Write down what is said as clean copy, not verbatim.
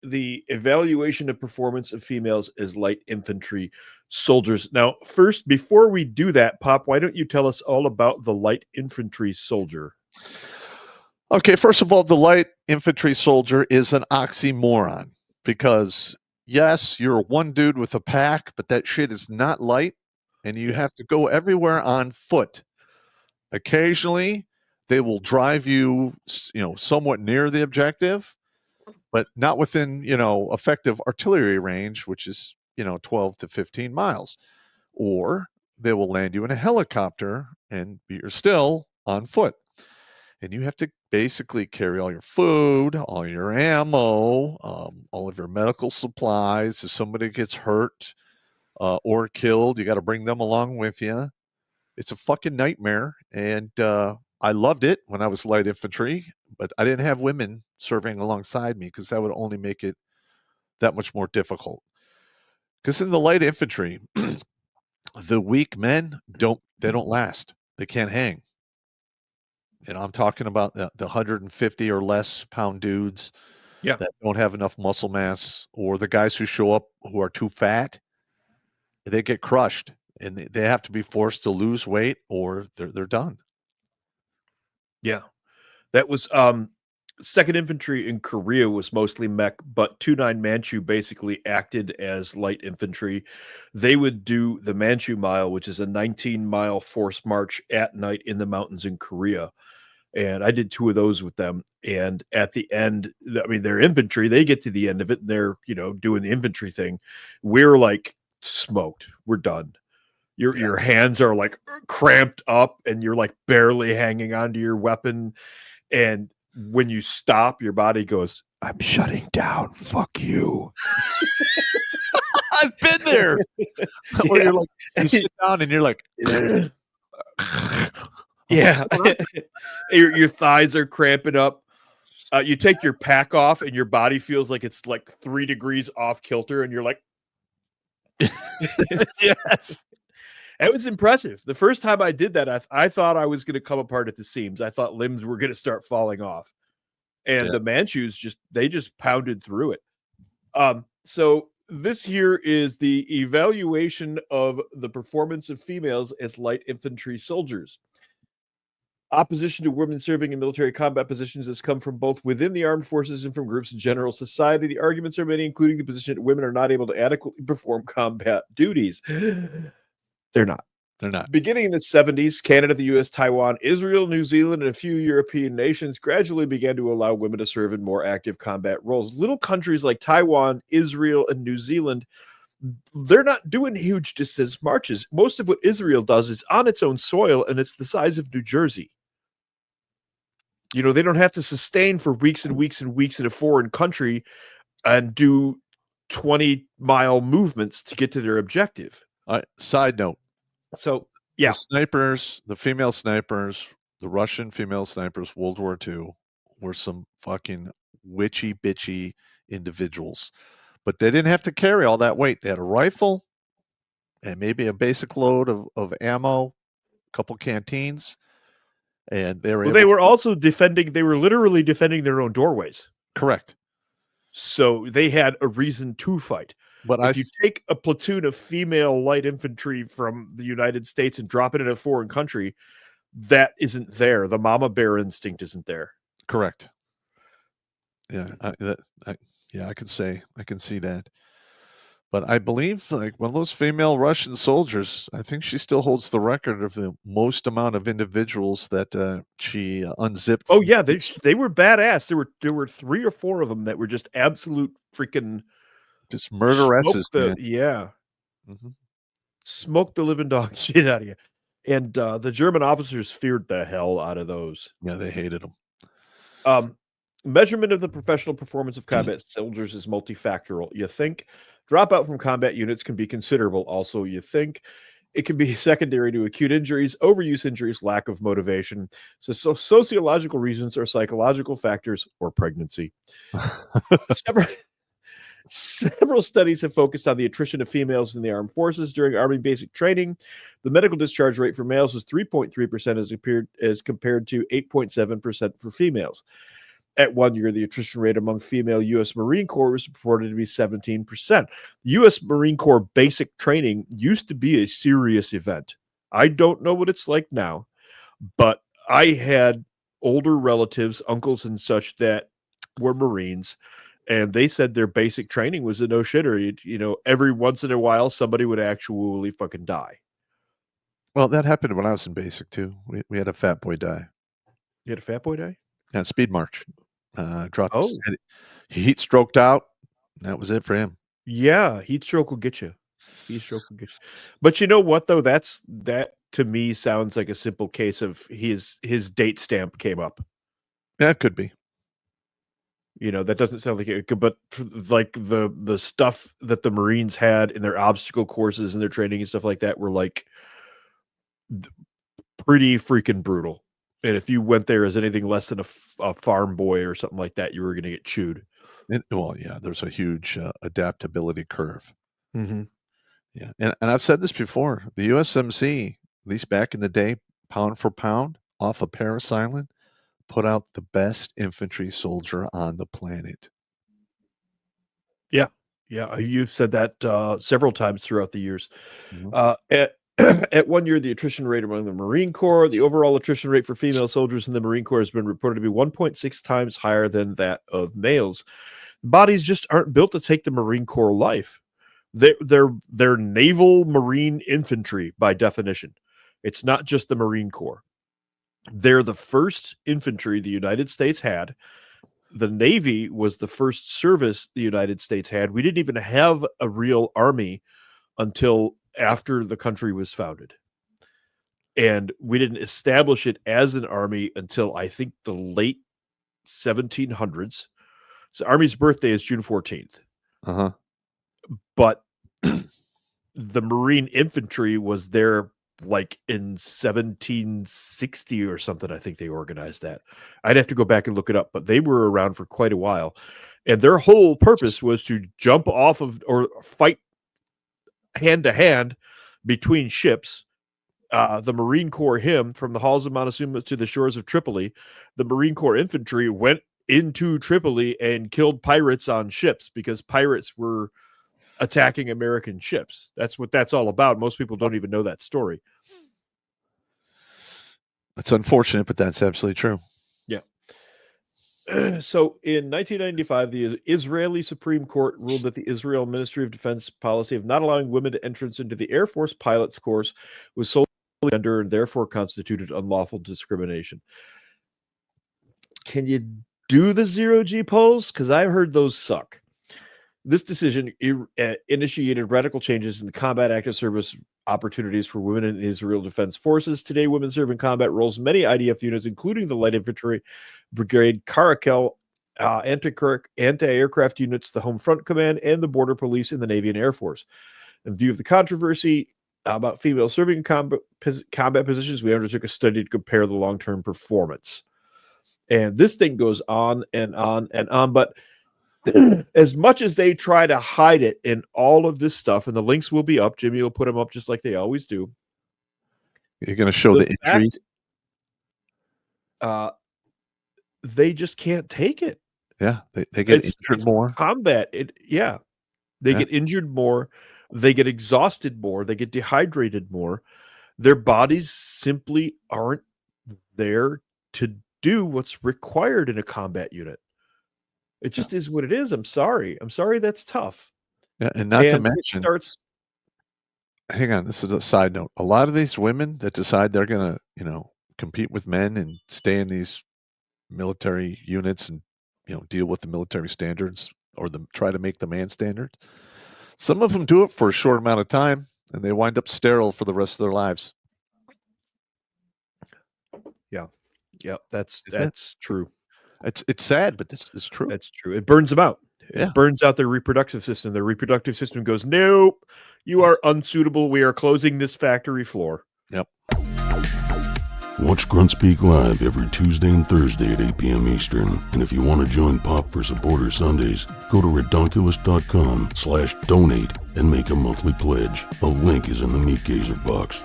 the evaluation of performance of females as light infantry soldiers. Now, first, before we do that, Pop, why don't you tell us all about the light infantry soldier? Okay, first of all, the light infantry soldier is an oxymoron because, yes, you're one dude with a pack, but that shit is not light, and you have to go everywhere on foot. Occasionally, they will drive you, somewhat near the objective, but not within, effective artillery range, which is, 12 to 15 miles. Or they will land you in a helicopter and you're still on foot. And you have to basically carry all your food, all your ammo, all of your medical supplies. If somebody gets hurt or killed, you got to bring them along with you. It's a fucking nightmare. And I loved it when I was light infantry, but I didn't have women serving alongside me because that would only make it that much more difficult. Because in the light infantry, the weak men don't last. They can't hang. I'm talking about the 150 or less pound dudes that don't have enough muscle mass, or the guys who show up who are too fat. They get crushed, and they have to be forced to lose weight, or they're done. Yeah, that was 2nd Infantry in Korea was mostly mech, but 2-9 Manchu basically acted as light infantry. They would do the Manchu Mile, which is a 19-mile forced march at night in the mountains in Korea. And I did 2 of those with them. And at the end, I mean, they're infantry. They get to the end of it, and they're, doing the infantry thing. We're like smoked. We're done. Your hands are like cramped up, and you're like barely hanging onto your weapon. And when you stop, your body goes, "I'm shutting down. Fuck you." I've been there. Where you're like, you sit down and you're like, yeah. your thighs are cramping up. You take your pack off, and your body feels like it's like 3 degrees off kilter, and you're like, yes. It was impressive. The first time I did that, I thought I was going to come apart at the seams. I thought limbs were going to start falling off. And the Manchus just pounded through it. So this here is the evaluation of the performance of females as light infantry soldiers. Opposition to women serving in military combat positions has come from both within the armed forces and from groups in general society. The arguments are many, including the position that women are not able to adequately perform combat duties. They're not. They're not. Beginning in the 70s, Canada, the U.S., Taiwan, Israel, New Zealand, and a few European nations gradually began to allow women to serve in more active combat roles. Little countries like Taiwan, Israel, and New Zealand, they're not doing huge distance marches. Most of what Israel does is on its own soil, and it's the size of New Jersey. They don't have to sustain for weeks and weeks and weeks in a foreign country and do 20-mile movements to get to their objective. Side note. So, yeah. The female snipers, the Russian female snipers, World War II, were some fucking witchy, bitchy individuals. But they didn't have to carry all that weight. They had a rifle and maybe a basic load of ammo, a couple canteens. And they were also defending, they were literally defending their own doorways. Correct. So they had a reason to fight. But if you take a platoon of female light infantry from the United States and drop it in a foreign country, that isn't there. The mama bear instinct isn't there. Correct. Yeah, I can see that. But I believe like one of those female Russian soldiers, I think she still holds the record of the most amount of individuals that she unzipped. Oh yeah, they were badass. There were 3 or 4 of them that were just absolute freaking just murderesses. Yeah. Mm-hmm. Smoked the living dog shit out of you. And the German officers feared the hell out of those. Yeah, they hated them. Measurement of the professional performance of combat soldiers is multifactorial. You think dropout from combat units can be considerable. Also, you think it can be secondary to acute injuries, overuse injuries, lack of motivation. So sociological reasons or psychological factors or pregnancy. Several studies have focused on the attrition of females in the armed forces during Army basic training. The medical discharge rate for males was 3.3% as compared to 8.7% for females. At 1 year, the attrition rate among female U.S. Marine Corps was reported to be 17%. U.S. Marine Corps basic training used to be a serious event. I don't know what it's like now, but I had older relatives, uncles and such that were Marines, and they said their basic training was a no-shitter. Every once in a while, somebody would actually fucking die. Well, that happened when I was in basic, too. We had a fat boy die. You had a fat boy die? Yeah, speed march. Dropped Oh. his head. He heat stroked out. And that was it for him. Yeah, heat stroke will get you. But you know what, though? That to me sounds like a simple case of his date stamp came up. Yeah, it could be. That doesn't sound like it could, but like the stuff that the Marines had in their obstacle courses and their training and stuff like that were like pretty freaking brutal. And if you went there as anything less than a farm boy or something like that, you were going to get chewed. Well, yeah, there's a huge adaptability curve. Mm-hmm. Yeah, and I've said this before. The USMC, at least back in the day, pound for pound, off of Parris Island, put out the best infantry soldier on the planet. Yeah, you've said that several times throughout the years. Mm-hmm. At 1 year, the attrition rate among the Marine Corps, the overall attrition rate for female soldiers in the Marine Corps has been reported to be 1.6 times higher than that of males. Bodies just aren't built to take the Marine Corps life. They're naval marine infantry by definition. It's not just the Marine Corps. They're the first infantry the United States had. The Navy was the first service the United States had. We didn't even have a real army until after the country was founded. And we didn't establish it as an army until I think the late 1700s. So Army's birthday is June 14th. Uh-huh. But the Marine infantry was there like in 1760 or something. I think they organized that. I'd have to go back and look it up, but they were around for quite a while. And their whole purpose was to jump off of or fight hand to hand between ships. The Marine Corps hymn, from the halls of Montezuma to the shores of Tripoli, the Marine Corps infantry went into Tripoli and killed pirates on ships because pirates were attacking American ships. That's what that's all about. Most people don't even know that story. It's unfortunate, but that's absolutely true. Yeah. So in 1995, the Israeli Supreme Court ruled that the Israel Ministry of Defense policy of not allowing women to entrance into the Air Force pilots course was solely gender and therefore constituted unlawful discrimination. Can you do the zero-G polls? Because I heard those suck. This decision initiated radical changes in the combat active service opportunities for women in the Israel Defense Forces. Today, women serve in combat roles in many IDF units, including the Light Infantry Brigade, Caracal, anti-aircraft units, the Home Front Command, and the Border Police in the Navy and Air Force. In view of the controversy about females serving in combat positions, we undertook a study to compare the long-term performance. And this thing goes on and on and on, but as much as they try to hide it in all of this stuff, and the links will be up, Jimmy will put them up just like they always do. You're going to show the injuries? They just can't take it. Yeah, they get injured more. Combat, they get injured more. They get exhausted more. They get dehydrated more. Their bodies simply aren't there to do what's required in a combat unit. It just is what it is. I'm sorry. That's tough. Yeah, and not to mention, hang on, this is a side note. A lot of these women that decide they're going to, compete with men and stay in these military units and, deal with the military standards or try to make the man standard. Some of them do it for a short amount of time and they wind up sterile for the rest of their lives. Yeah, that's true. It's sad, but this is true. That's true. It burns them out. It burns out their reproductive system. Their reproductive system goes, nope, you are unsuitable. We are closing this factory floor. Yep. Watch Grunt Speak live every Tuesday and Thursday at 8 p.m. Eastern. And if you want to join Pop for Supporter Sundays, go to redonkulous.com/donate and make a monthly pledge. A link is in the Meat Gazer box.